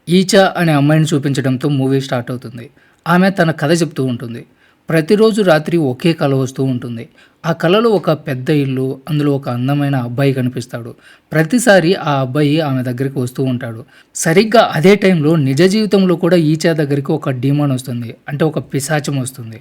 ఈచా అనే అమ్మాయిని చూపించడంతో movie start అవుతుంది. ఆమె తన కథ చెప్తూ ఉంటుంది. ప్రతిరోజు రాత్రి ఒకే కల వస్తూ ఉంటుంది. ఆ కలలో ఒక పెద్ద ఇల్లు, అందులో ఒక అందమైన అబ్బాయి కనిపిస్తాడు. ప్రతిసారి ఆ అబ్బాయి ఆమె దగ్గరికి వస్తూ ఉంటాడు. సరిగ్గా అదే టైంలో నిజ జీవితంలో కూడా ఈచా దగ్గరికి ఒక డీమన్ వస్తుంది. అంటే ఒక పిశాచం వస్తుంది.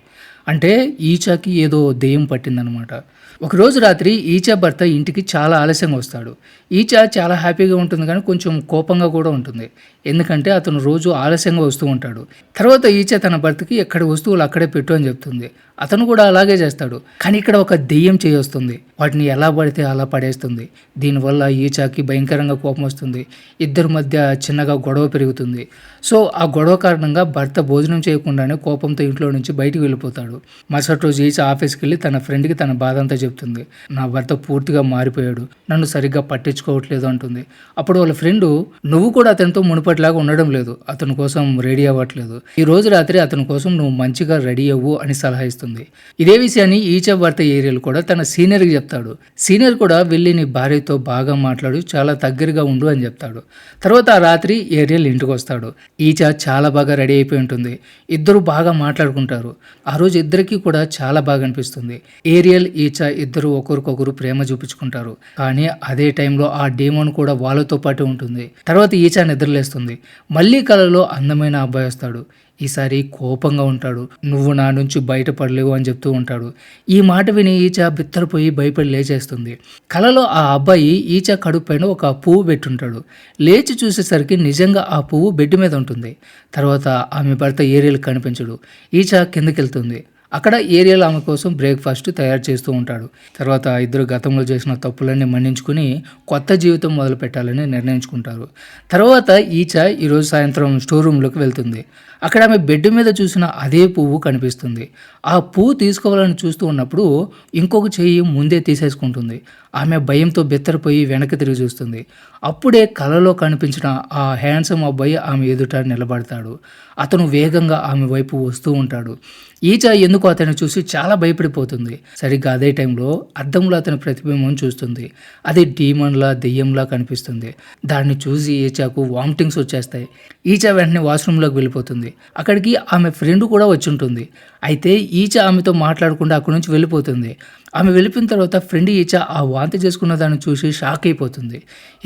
అంటే ఈచాకి ఏదో దెయ్యం పట్టిందనమాట. ఒకరోజు రాత్రి ఈచా భర్త ఇంటికి చాలా ఆలస్యంగా వస్తాడు. ఈచా చాలా హ్యాపీగా ఉంటుంది కానీ కొంచెం కోపంగా కూడా ఉంటుంది. ఎందుకంటే అతను రోజు ఆలస్యంగా వస్తూ ఉంటాడు. తర్వాత ఈచా తన భర్తకి ఎక్కడి వస్తువులు అక్కడే పెట్టు అని చెప్తుంది. అతను కూడా అలాగే చేస్తాడు. కానీ ఇక్కడ ఒక దెయ్యం చేయొస్తుంది. వాటిని ఎలా పడితే అలా పడేస్తుంది. దీనివల్ల ఈచాకి భయంకరంగా కోపం వస్తుంది. ఇద్దరి మధ్య చిన్నగా గొడవ పెరుగుతుంది. సో ఆ గొడవ కారణంగా భర్త భోజనం చేయకుండానే కోపంతో ఇంట్లో నుంచి బయటికి వెళ్ళిపోతాడు. మరుసటి రోజు ఈచా ఆఫీస్కి వెళ్ళి తన ఫ్రెండ్కి తన బాధ అంతా చెప్తుంది. నా భర్త పూర్తిగా మారిపోయాడు, నన్ను సరిగ్గా పట్టించుకోవట్లేదు అంటుంది. అప్పుడు వాళ్ళ ఫ్రెండు, నువ్వు కూడా అతనితో మునుపటిలాగా ఉండడం లేదు, అతని కోసం రెడీ అవ్వట్లేదు, ఈ రోజు రాత్రి అతని కోసం నువ్వు మంచిగా రెడీ అవ్వు అని సలహా ఇస్తుంది. ఇదే విషయాన్ని ఈచా భర్త ఏరియల్ కూడా తన సీనియర్కి చెప్తాడు. సీనియర్ కూడా వెళ్ళి నీ భార్యతో బాగా మాట్లాడు, చాలా దగ్గరగా ఉండు అని చెప్తాడు. తర్వాత ఆ రాత్రి ఏరియల్ ఇంటికి వస్తాడు. ఈచా చాలా బాగా రెడీ అయిపోయి ఉంటుంది. ఇద్దరు బాగా మాట్లాడుకుంటారు. ఆ రోజు ఇద్దరికి కూడా చాలా బాగా అనిపిస్తుంది. ఏరియల్ ఈచా ఇద్దరు ఒకరికొకరు ప్రేమ చూపించుకుంటారు. కానీ అదే టైంలో ఆ డీమన్ కూడా వాళ్ళతో పాటు ఉంటుంది. తర్వాత ఈచా నిద్రలేస్తుంది. మళ్ళీ కలలో అందమైన అబ్బాయి వస్తాడు. ఈసారి కోపంగా ఉంటాడు. నువ్వు నా నుంచి బయటపడలేవు అని చెప్తూ ఉంటాడు. ఈ మాట విని ఈచా బిత్తరపోయి భయపడి లేచేస్తుంది. కలలో ఆ అబ్బాయి ఈచా కడుపు పైన ఒక పువ్వు పెట్టుంటాడు. లేచి చూసేసరికి నిజంగా ఆ పువ్వు బెడ్ మీద ఉంటుంది. తర్వాత ఆమె భర్త ఏరియల్ కనిపించడు. ఈచా కిందకి వెళ్తుంది. అక్కడ ఏరియల్ ఆమె కోసం బ్రేక్ఫాస్ట్ తయారు చేస్తూ ఉంటాడు. తర్వాత ఇద్దరు గతంలో చేసిన తప్పులన్నీ మన్నించుకుని కొత్త జీవితం మొదలు పెట్టాలని నిర్ణయించుకుంటారు. తర్వాత ఈచా ఈరోజు సాయంత్రం స్టోర్ రూమ్లోకి వెళ్తుంది. అక్కడ ఆమె బెడ్ మీద చూసిన అదే పువ్వు కనిపిస్తుంది. ఆ పువ్వు తీసుకోవాలని చూస్తూ ఉన్నప్పుడు ఇంకొక చెయ్యి ముందే తీసేసుకుంటుంది. ఆమె భయంతో బెత్తరపోయి వెనక్కి తిరిగి చూస్తుంది. అప్పుడే కలలో కనిపించిన ఆ హ్యాండ్సమ్ అబ్బాయి ఆమె ఎదుట నిలబడతాడు. అతను వేగంగా ఆమె వైపు వస్తూ ఉంటాడు. ఈచా ఎందుకు అతన్ని చూసి చాలా భయపడిపోతుంది. సరిగ్గా అదే టైంలో అద్దంలో అతని ప్రతిబింబం చూస్తుంది. అది డీమన్లా దెయ్యంలా కనిపిస్తుంది. దాన్ని చూసి ఈచాకు వామిటింగ్స్ వచ్చేస్తాయి. ఈచా వెంటనే వాష్రూమ్లోకి వెళ్ళిపోతుంది. అక్కడికి ఆమె ఫ్రెండ్ కూడా వచ్చి ఉంటుంది. అయితే ఈచా ఆమెతో మాట్లాడకుండా అక్కడి నుంచి వెళ్ళిపోతుంది. ఆమె వెళ్ళిపోయిన తర్వాత ఫ్రెండ్ ఈచా ఆ వాంతి చేసుకున్న దాన్ని చూసి షాక్ అయిపోతుంది.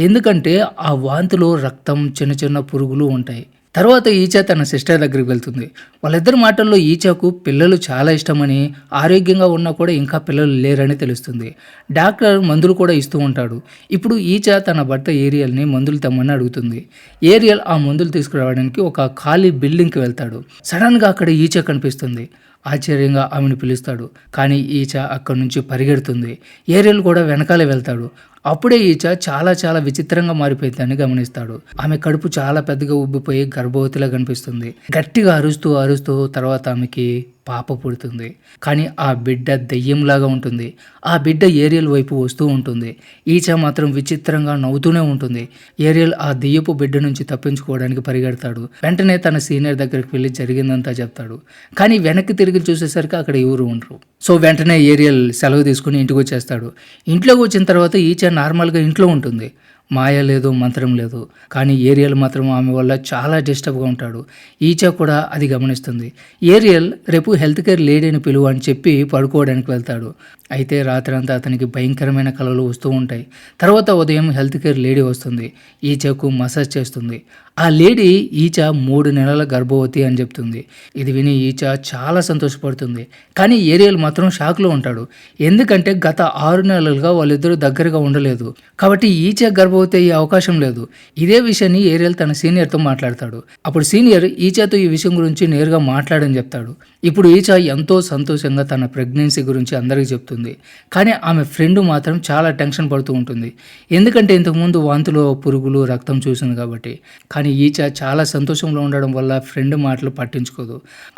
ఎందుకంటే ఆ వాంతిలో రక్తం, చిన్న చిన్న పురుగులు ఉంటాయి. తర్వాత ఈచా తన సిస్టర్ దగ్గరికి వెళ్తుంది. వాళ్ళిద్దరి మాటల్లో ఈచాకు పిల్లలు చాలా ఇష్టమని, ఆరోగ్యంగా ఉన్నా కూడా ఇంకా పిల్లలు లేరని తెలుస్తుంది. డాక్టర్ మందులు కూడా ఇస్తూ ఉంటాడు. ఇప్పుడు ఈచా తన భర్త ఏరియల్ని మందులు తెమ్మని అడుగుతుంది. ఏరియల్ ఆ మందులు తీసుకురావడానికి ఒక ఖాళీ బిల్డింగ్కి వెళ్తాడు. సడన్గా అక్కడ ఈచా కనిపిస్తుంది. ఆశ్చర్యంగా ఆమెను పిలుస్తాడు. కానీ ఈచా అక్కడి నుంచి పరిగెడుతుంది. ఏరియల్ కూడా వెనకాలే వెళ్తాడు. అప్పుడే ఈచా చాలా చాలా విచిత్రంగా మారిపోయిందని గమనిస్తాడు. ఆమె కడుపు చాలా పెద్దగా ఉబ్బిపోయి గర్భవతిలా కనిపిస్తుంది. గట్టిగా అరుస్తూ అరుస్తూ తర్వాత ఆమెకి పాప పుడుతుంది. కానీ ఆ బిడ్డ దెయ్యంలాగా ఉంటుంది. ఆ బిడ్డ ఏరియల్ వైపు వస్తూ ఉంటుంది. ఈచా మాత్రం విచిత్రంగా నవ్వుతూనే ఉంటుంది. ఏరియల్ ఆ దెయ్యపు బిడ్డ నుంచి తప్పించుకోవడానికి పరిగెడతాడు. వెంటనే తన సీనియర్ దగ్గరికి వెళ్ళి జరిగిందంతా చెప్తాడు. కానీ వెనక్కి తిరిగి చూసేసరికి అక్కడ ఎవరు ఉండరు. సో వెంటనే ఏరియల్ సెలవు తీసుకుని ఇంటికి వచ్చేస్తాడు. ఇంట్లోకి వచ్చిన తర్వాత ఈచా నార్మల్గా ఇంట్లో ఉంటుంది. మాయ లేదు, మంత్రం లేదు. కానీ ఏరియల్ మాత్రం ఆమె వల్ల చాలా డిస్టర్బ్గా ఉంటాడు. ఈచా కూడా అది గమనిస్తుంది. ఏరియల్ రేపు హెల్త్ కేర్ లేడీని పిలువు అని చెప్పి పడుకోవడానికి వెళ్తాడు. అయితే రాత్రంతా అతనికి భయంకరమైన కలలు వస్తూ ఉంటాయి. తర్వాత ఉదయం హెల్త్ కేర్ లేడీ వస్తుంది. ఈచాకు మసాజ్ చేస్తుంది. ఆ లేడీ ఈచా 3 నెలల గర్భవతి అని చెప్తుంది. ఇది విని ఈచా చాలా సంతోషపడుతుంది. కానీ ఏరియల్ మాత్రం షాక్లో ఉంటాడు. ఎందుకంటే గత 6 నెలలుగా వాళ్ళిద్దరూ దగ్గరగా ఉండలేదు. కాబట్టి ఈచా గర్భవతి అయ్యే అవకాశం లేదు. ఇదే విషయాన్ని ఏరియల్ తన సీనియర్తో మాట్లాడతాడు. అప్పుడు సీనియర్ ఈచాతో ఈ విషయం గురించి నేరుగా మాట్లాడని చెప్తాడు. ఇప్పుడు ఈచా ఎంతో సంతోషంగా తన ప్రెగ్నెన్సీ గురించి అందరికీ చెప్తుంది. కానీ ఆమె ఫ్రెండ్ మాత్రం చాలా టెన్షన్ పడుతూ ఉంటుంది. ఎందుకంటే ఇంతకుముందు వాంతిలో పురుగులు, రక్తం చూసింది కాబట్టి. కానీ ఈచా చాలా సంతోషంలో ఉండడం వల్ల ఫ్రెండ్ మాటలు పట్టించుకోదు.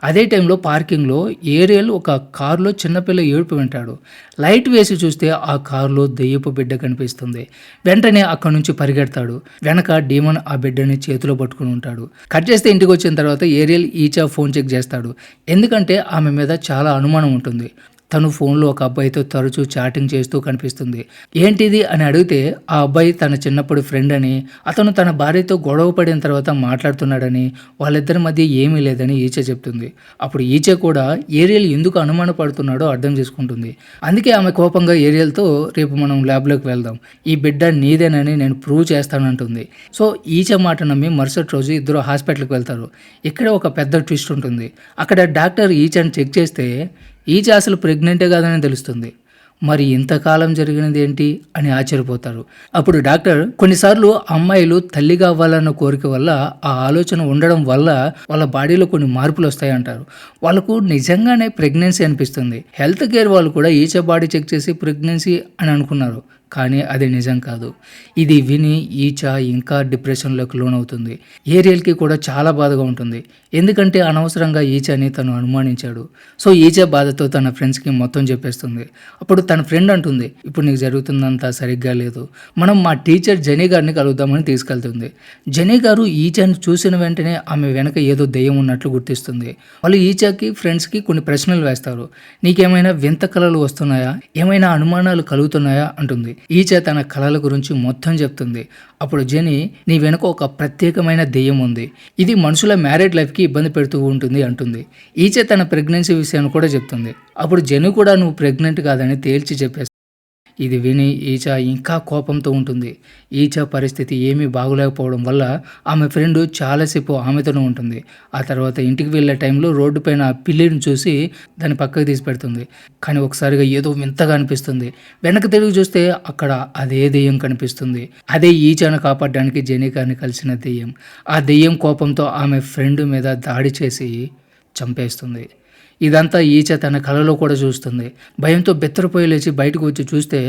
అదే టైంలో పార్కింగ్లో ఏరియల్ ఒక కారులో చిన్నపిల్ల ఏడుపు వింటాడు. లైట్ వేసి చూస్తే ఆ కారులో దెయ్యపు బిడ్డ కనిపిస్తుంది. వెంటనే అక్కడి నుంచి పరిగెడతాడు. వెనక డీమన్ ఆ బిడ్డని చేతిలో పట్టుకుని ఉంటాడు. కట్ చేస్తే ఇంటికి వచ్చిన తర్వాత ఏరియల్ ఈచా ఫోన్ చెక్ చేస్తాడు. ఎందుకంటే ఆమె మీద చాలా అనుమానం ఉంటుంది. తను ఫోన్లో ఒక అబ్బాయితో తరచూ చాటింగ్ చేస్తూ కనిపిస్తుంది. ఏంటిది అని అడిగితే ఆ అబ్బాయి తన చిన్నప్పుడు ఫ్రెండ్ అని, అతను తన భార్యతో గొడవ పడిన తర్వాత మాట్లాడుతున్నాడని, వాళ్ళిద్దరి మధ్య ఏమీ లేదని ఈచే చెప్తుంది. అప్పుడు ఈచే కూడా ఏరియల్ ఎందుకు అనుమాన పడుతున్నాడో అర్థం చేసుకుంటుంది. అందుకే ఆమె కోపంగా ఏరియల్తో రేపు మనం ల్యాబ్లోకి వెళ్దాం, ఈ బిడ్డ నీదేనని నేను ప్రూవ్ చేస్తానంటుంది. సో ఈచే మాట నమ్మి మరుసటి రోజు ఇద్దరు హాస్పిటల్కి వెళ్తారు. ఇక్కడ ఒక పెద్ద ట్విస్ట్ ఉంటుంది. అక్కడ డాక్టర్ ఈచని చెక్ చేస్తే ఈచ అసలు ప్రెగ్నెంటే కాదని తెలుస్తుంది. మరి ఇంతకాలం జరిగినది ఏంటి అని ఆశ్చర్యపోతారు. అప్పుడు డాక్టర్ కొన్నిసార్లు అమ్మాయిలు తల్లిగా అవ్వాలన్న కోరిక వల్ల, ఆ ఆలోచన ఉండడం వల్ల వాళ్ళ బాడీలో కొన్ని మార్పులు వస్తాయంటారు. వాళ్ళకు నిజంగానే ప్రెగ్నెన్సీ అనిపిస్తుంది. హెల్త్ కేర్ వాళ్ళు కూడా ఈచ బాడీ చెక్ చేసి ప్రెగ్నెన్సీ అని అనుకున్నారు, కానీ అది నిజం కాదు. ఇది విని ఈచ ఇంకా డిప్రెషన్లోకి లోనవుతుంది. ఏరియల్కి కూడా చాలా బాధగా ఉంటుంది, ఎందుకంటే అనవసరంగా ఈచని తను అనుమానించాడు. సో ఈచ బాధతో తన ఫ్రెండ్స్కి మొత్తం చెప్పేస్తుంది. అప్పుడు తన ఫ్రెండ్ అంటుంది, ఇప్పుడు నీకు జరుగుతుందంతా సరిగ్గా లేదు, మనం మా టీచర్ జెనీ గారిని కలుద్దామని తీసుకెళ్తుంది. జెనీ గారు ఈచని చూసిన వెంటనే ఆమె వెనక ఏదో దెయ్యం ఉన్నట్లు గుర్తిస్తుంది. వాళ్ళు ఈచకి ఫ్రెండ్స్కి కొన్ని ప్రశ్నలు వేస్తారు. నీకేమైనా వింత కళలు వస్తున్నాయా, ఏమైనా అనుమానాలు కలుగుతున్నాయా అంటుంది. ఈచ తన కళల గురించి మొత్తం చెప్తుంది. అప్పుడు జెనీ, నీ వెనుక ఒక ప్రత్యేకమైన దెయ్యం ఉంది, ఇది మనుషుల మ్యారేడ్ లైఫ్కి ఇబ్బంది పెడుతూ ఉంటుంది అంటుంది. ఈచ తన ప్రెగ్నెన్సీ విషయాన్ని కూడా చెప్తుంది. అప్పుడు జెనీ కూడా నువ్వు ప్రెగ్నెంట్ కాదని తేల్చి చెప్పేస్తుంది. ఇది విని ఈచ ఇంకా కోపంతో ఉంటుంది. ఈచ పరిస్థితి ఏమీ బాగోలేకపోవడం వల్ల ఆమె ఫ్రెండ్ చాలాసేపు ఆమెతోనే ఉంటుంది. ఆ తర్వాత ఇంటికి వెళ్ళే టైంలో రోడ్డు పైన పిల్లిని చూసి దాన్ని పక్కకు తీసి పెడుతుంది. కానీ ఒకసారిగా ఏదో వింతగా అనిపిస్తుంది. వెనక తిరిగి చూస్తే అక్కడ అదే దెయ్యం కనిపిస్తుంది. అదే ఈచను కాపాడడానికి జెనీ గారిని కలిసిన దెయ్యం. ఆ దెయ్యం కోపంతో ఆమె ఫ్రెండ్ మీద దాడి చేసి చంపేస్తుంది. ఇదంతా ఈచ తన కలలో కూడా చూస్తుంది. భయంతో బెత్తరపోయి లేచి బయటకు వచ్చి చూస్తే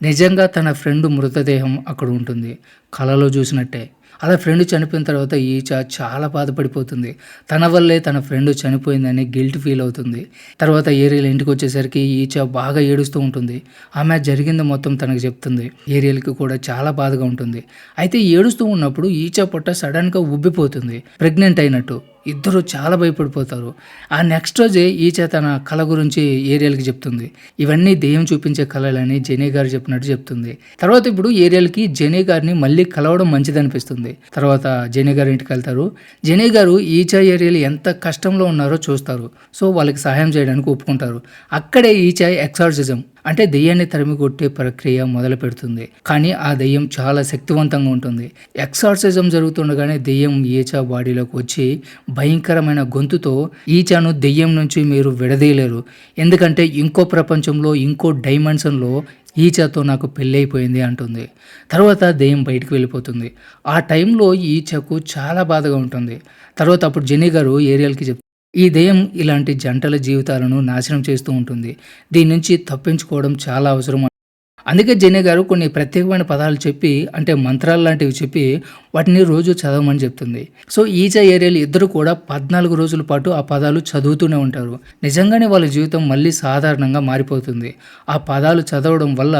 నిజంగా తన ఫ్రెండ్ మృతదేహం అక్కడ ఉంటుంది, కలలో చూసినట్టే. అలా ఫ్రెండ్ చనిపోయిన తర్వాత ఈచ చాలా బాధపడిపోతుంది. తన వల్లే తన ఫ్రెండ్ చనిపోయిందని గిల్ట్ ఫీల్ అవుతుంది. తర్వాత ఏరియల్ ఇంటికి వచ్చేసరికి ఈచ బాగా ఏడుస్తూ ఉంటుంది. ఆమె జరిగింది మొత్తం తనకు చెప్తుంది. ఏరియల్కి కూడా చాలా బాధగా ఉంటుంది. అయితే ఏడుస్తూ ఉన్నప్పుడు ఈచ పొట్ట సడన్గా ఉబ్బిపోతుంది, ప్రెగ్నెంట్ అయినట్టు. ఇద్దరు చాలా భయపడిపోతారు. ఆ నెక్స్ట్ రోజే ఈచ తన కళ గురించి ఏరియల్కి చెప్తుంది. ఇవన్నీ దెయ్యం చూపించే కళలని జెనీ గారు చెప్పినట్టు చెప్తుంది. తర్వాత ఇప్పుడు ఏరియల్కి జెనీ గారిని మళ్ళీ కలవడం మంచిదనిపిస్తుంది. తర్వాత జెనీ గారి ఇంటికి వెళ్తారు. జెనీ గారు ఈచ ఏరియల్ ఎంత కష్టంలో ఉన్నారో చూస్తారు. సో వాళ్ళకి సహాయం చేయడానికి ఒప్పుకుంటారు. అక్కడే ఈచ ఎక్సార్సిజం అంటే దెయ్యాన్ని తరిమి కొట్టే ప్రక్రియ మొదలు పెడుతుంది. కానీ ఆ దెయ్యం చాలా శక్తివంతంగా ఉంటుంది. ఎక్సార్సిజం జరుగుతుండగానే దెయ్యం ఈచ బాడీలోకి వచ్చి భయంకరమైన గొంతుతో ఈచను దెయ్యం నుంచి మీరు విడదీయలేరు, ఎందుకంటే ఇంకో ప్రపంచంలో ఇంకో డైమెన్షన్లో ఈచతో నాకు పెళ్ళైపోయింది అంటుంది. తర్వాత దెయ్యం బయటికి వెళ్ళిపోతుంది. ఆ టైంలో ఈచకు చాలా బాధగా ఉంటుంది. తర్వాత అప్పుడు జెనీ గారు ఏరియల్కి చెప్తారు, ఈ దెయ్యం ఇలాంటి జంటల జీవితాలను నాశనం చేస్తూ ఉంటుంది, దీని నుంచి తప్పించుకోవడం చాలా అవసరం. అందుకే జెనీ గారు కొన్ని ప్రత్యేకమైన పదాలు చెప్పి, అంటే మంత్రాలు లాంటివి చెప్పి వాటిని రోజు చదవమని చెప్తుంది. సో ఈచ ఏరియల్ ఇద్దరు కూడా 14 రోజుల పాటు ఆ పదాలు చదువుతూనే ఉంటారు. నిజంగానే వాళ్ళ జీవితం మళ్ళీ సాధారణంగా మారిపోతుంది. ఆ పదాలు చదవడం వల్ల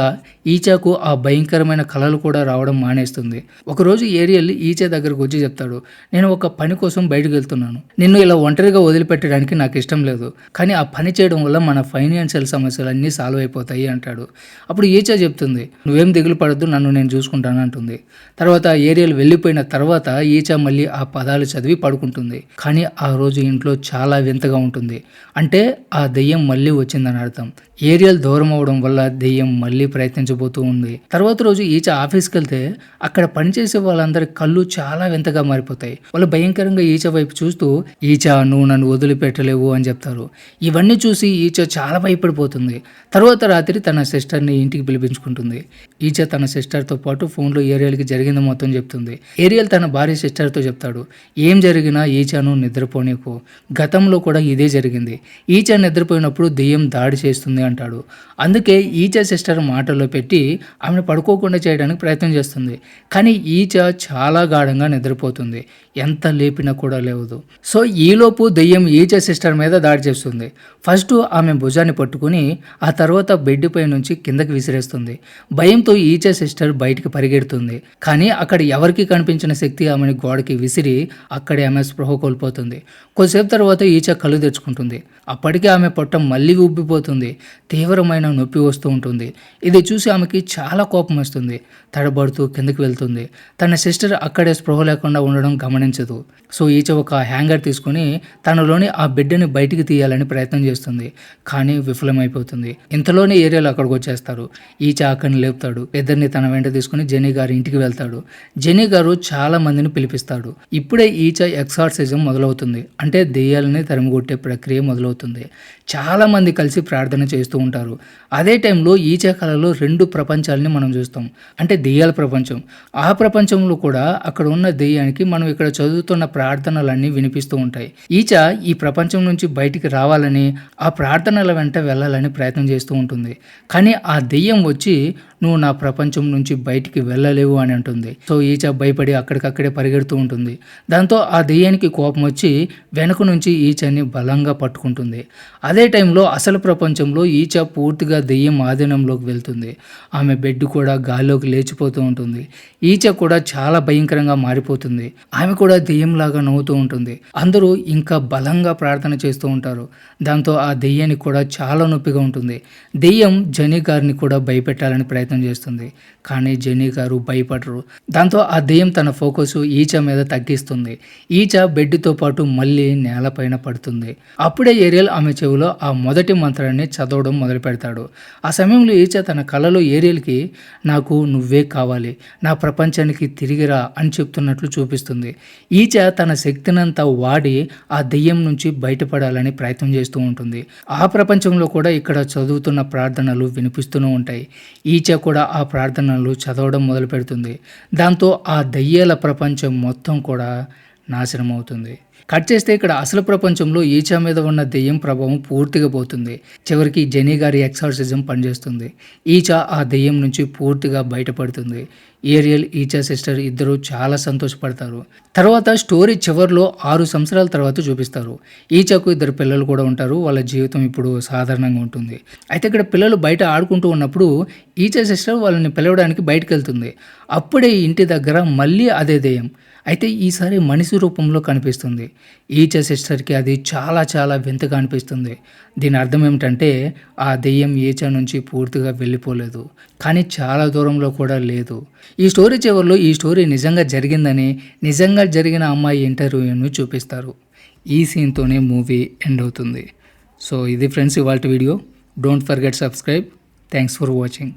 ఈచకు ఆ భయంకరమైన కళలు కూడా రావడం మానేస్తుంది. ఒకరోజు ఏరియల్ ఈచ దగ్గరకు వచ్చి చెప్తాడు, నేను ఒక పని కోసం బయటకు వెళ్తున్నాను, నిన్ను ఇలా ఒంటరిగా వదిలిపెట్టడానికి నాకు ఇష్టం లేదు, కానీ ఆ పని చేయడం వల్ల మన ఫైనాన్షియల్ సమస్యలన్నీ సాల్వ్ అయిపోతాయి అంటాడు. అప్పుడు ఈచ చెప్తుంది, నువ్వేం దిగులు పడద్దు, నన్ను నేను చూసుకుంటాను అంటుంది. తర్వాత ఏరియల్ వెళ్ళిపోయిన తర్వాత ఈచ మళ్ళీ ఆ పదాలు చదివి పడుకుంటుంది. కానీ ఆ రోజు ఇంట్లో చాలా వింతగా ఉంటుంది. అంటే ఆ దెయ్యం మళ్ళీ వచ్చిందని అర్థం. ఏరియల్ దూరం అవడం వల్ల దెయ్యం మళ్ళీ ప్రయత్నించబోతూ ఉంది. తర్వాత రోజు ఈచ ఆఫీస్కి వెళ్తే అక్కడ పనిచేసే వాళ్ళందరి కళ్ళు చాలా వింతగా మారిపోతాయి. వాళ్ళు భయంకరంగా ఈచ వైపు చూస్తూ, ఈచ నువ్వు నన్ను వదిలిపెట్టలేవు అని చెప్తారు. ఇవన్నీ చూసి ఈచ చాలా భయపడిపోతుంది. తర్వాత రాత్రి తన సిస్టర్ని ఇంటికి పిలిపించుకుంటుంది. ఈచ తన సిస్టర్తో పాటు ఫోన్లో ఏరియల్కి జరిగింది మొత్తం చెప్తుంది. ఏరియల్ తన భార్య సిస్టర్తో చెప్తాడు, ఏం జరిగినా ఈచను నిద్రపోనీకు, గతంలో కూడా ఇదే జరిగింది, ఈచ నిద్రపోయినప్పుడు దెయ్యం దాడి చేస్తుంది అంటాడు. అందుకే ఈచ సిస్టర్ మాటల్లో పెట్టి ఆమెను పడుకోకుండా చేయడానికి ప్రయత్నం చేస్తుంది. కానీ ఈచ చాలా గాఢంగా నిద్రపోతుంది. ఎంత లేపినా కూడా లేవదు. సో ఈలోపు దెయ్యం ఈచ సిస్టర్ మీద దాడి చేస్తుంది. ఫస్ట్ ఆమె భుజాన్ని పట్టుకుని ఆ తర్వాత బెడ్ పై నుంచి కిందకి విసిరేస్తుంది. భయంతో ఈచ సిస్టర్ బయటికి పరిగెడుతుంది. కానీ అక్కడ ఎవరికి కనిపించిన శక్తి ఆమెను గోడకి విసిరి అక్కడే ఆమె స్పృహ కోల్పోతుంది. కొద్దిసేపు తర్వాత ఈచ కళ్ళు తెచ్చుకుంటుంది. అప్పటికే ఆమె పొట్ట మళ్ళీ ఉబ్బిపోతుంది. తీవ్రమైన నొప్పి వస్తూ ఉంటుంది. ఇది చూసి ఆమెకి చాలా కోపం వస్తుంది. తడబడుతూ కిందకి వెళ్తుంది. తన సిస్టర్ అక్కడే స్పృహ లేకుండా ఉండడం గమనించదు. సో ఈచ ఒక హ్యాంగర్ తీసుకుని తనలోని ఆ బిడ్డని బయటికి తీయాలని ప్రయత్నం చేస్తుంది. కానీ విఫలమైపోతుంది. ఇంతలోనే ఏరియాలో అక్కడికి వచ్చేస్తారు. ఈచ అక్కడిని లేపుతాడు. ఇద్దరిని తన వెంట తీసుకుని జెనీ గారి ఇంటికి వెళ్తాడు. జెనీ గారు చాలా మందిని పిలిపిస్తాడు. ఇప్పుడే ఈచ ఎక్సార్సిజం మొదలవుతుంది. అంటే దెయ్యాలని తరిమికొట్టే ప్రక్రియ మొదలవుతుంది. చాలా మంది కలిసి ప్రార్థన చేస్తూ ఉంటారు. అదే టైంలో ఈచ కళలో 2 ప్రపంచాలని మనం చూస్తాం. అంటే దెయ్యాల ప్రపంచం. ఆ ప్రపంచంలో కూడా అక్కడ ఉన్న దెయ్యానికి మనం ఇక్కడ చదువుతున్న ప్రార్థనలన్నీ వినిపిస్తూ ఉంటాయి. ఈచ ఈ ప్రపంచం నుంచి బయటికి రావాలని ఆ ప్రార్థనల వెంట వెళ్ళాలని ప్రయత్నం చేస్తూ ఉంటుంది. కానీ ఆ దెయ్యం వచ్చి నువ్వు నా ప్రపంచం నుంచి బయటికి వెళ్ళలేవు అని అంటుంది. సో ఈచ భయపడి అక్కడికక్కడే పరిగెడుతూ ఉంటుంది. దాంతో ఆ దెయ్యానికి కోపం వచ్చి వెనక నుంచి ఈచని బలంగా పట్టుకుంటుంది. అదే టైంలో అసలు ప్రపంచంలో ఈచ పూర్తిగా దెయ్యం ఆధీనంలోకి వెళ్తుంది. ఆమె బెడ్ కూడా గాల్లోకి లేచిపోతూ ఉంటుంది. ఈచ కూడా చాలా భయంకరంగా మారిపోతుంది. ఆమె కూడా దెయ్యంలాగా నవ్వుతూ ఉంటుంది. అందరూ ఇంకా బలంగా ప్రార్థన చేస్తూ ఉంటారు. దాంతో ఆ దెయ్యానికి కూడా చాలా నొప్పిగా ఉంటుంది. దెయ్యం జెనీ గారిని కూడా భయపెట్టాలని ప్రయత్నం చేస్తుంది. కానీ జెనీ గారు భయపడరు. దాంతో ఆ దెయ్యం తన ఫోకస్ ఈచ మీద తగ్గిస్తుంది. ఈచ బెడ్తో పాటు మళ్ళీ నేలపైన పడుతుంది. అప్పుడే ఏరియల్ ఆమె చెవిలో ఆ మొదటి మంత్రాన్ని చదవడం మొదలు పెడతాడు. ఆ సమయంలో ఈచ తన కలలో ఏరియల్కి నాకు నువ్వే కావాలి, నా ప్రపంచానికి తిరిగిరా అని చెప్తున్నట్లు చూపిస్తుంది. ఈచ తన శక్తినంతా వాడి ఆ దెయ్యం నుంచి బయటపడాలని ప్రయత్నం చేస్తూ ఉంటుంది. ఆ ప్రపంచంలో కూడా ఇక్కడ చదువుతున్న ప్రార్థనలు వినిపిస్తూనే ఉంటాయి. ఈచ కూడా ఆ ప్రార్థనలు చదవడం మొదలు పెడుతుంది. దాంతో ఆ దెయ్యాల ప్రపంచం మొత్తం కూడా నాశనం అవుతుంది. కట్ చేస్తే ఇక్కడ అసలు ప్రపంచంలో ఈచ మీద ఉన్న దెయ్యం ప్రభావం పూర్తిగా పోతుంది. చివరికి జెనీ గారి ఎక్సార్సిజం పనిచేస్తుంది. ఈచ ఆ దెయ్యం నుంచి పూర్తిగా బయటపడుతుంది. ఏరియల్ ఈచ సిస్టర్ ఇద్దరు చాలా సంతోషపడతారు. తర్వాత స్టోరీ చివరిలో 6 సంవత్సరాల తర్వాత చూపిస్తారు. ఈచకు 2 పిల్లలు కూడా ఉంటారు. వాళ్ళ జీవితం ఇప్పుడు సాధారణంగా ఉంటుంది. అయితే ఇక్కడ పిల్లలు బయట ఆడుకుంటూ ఉన్నప్పుడు ఈచ సిస్టర్ వాళ్ళని పిలవడానికి బయటకు వెళ్తుంది. అప్పుడే ఇంటి దగ్గర మళ్ళీ అదే దెయ్యం, అయితే ఈసారి మనిషి రూపంలో కనిపిస్తుంది. ఈచ సిస్టర్కి అది చాలా చాలా వింతగా అనిపిస్తుంది. దీని అర్థం ఏమిటంటే ఆ దెయ్యం ఈచ నుంచి పూర్తిగా వెళ్ళిపోలేదు, కానీ చాలా దూరంలో కూడా లేదు. ఈ స్టోరీ చివరిలో ఈ స్టోరీ నిజంగా జరిగిందని, నిజంగా జరిగిన అమ్మాయి ఇంటర్వ్యూను చూపిస్తారు. ఈ సీన్తోనే మూవీ ఎండ్ అవుతుంది. సో ఇది ఫ్రెండ్స్ ఇవాల్టి video. Don't forget subscribe. Thanks for watching.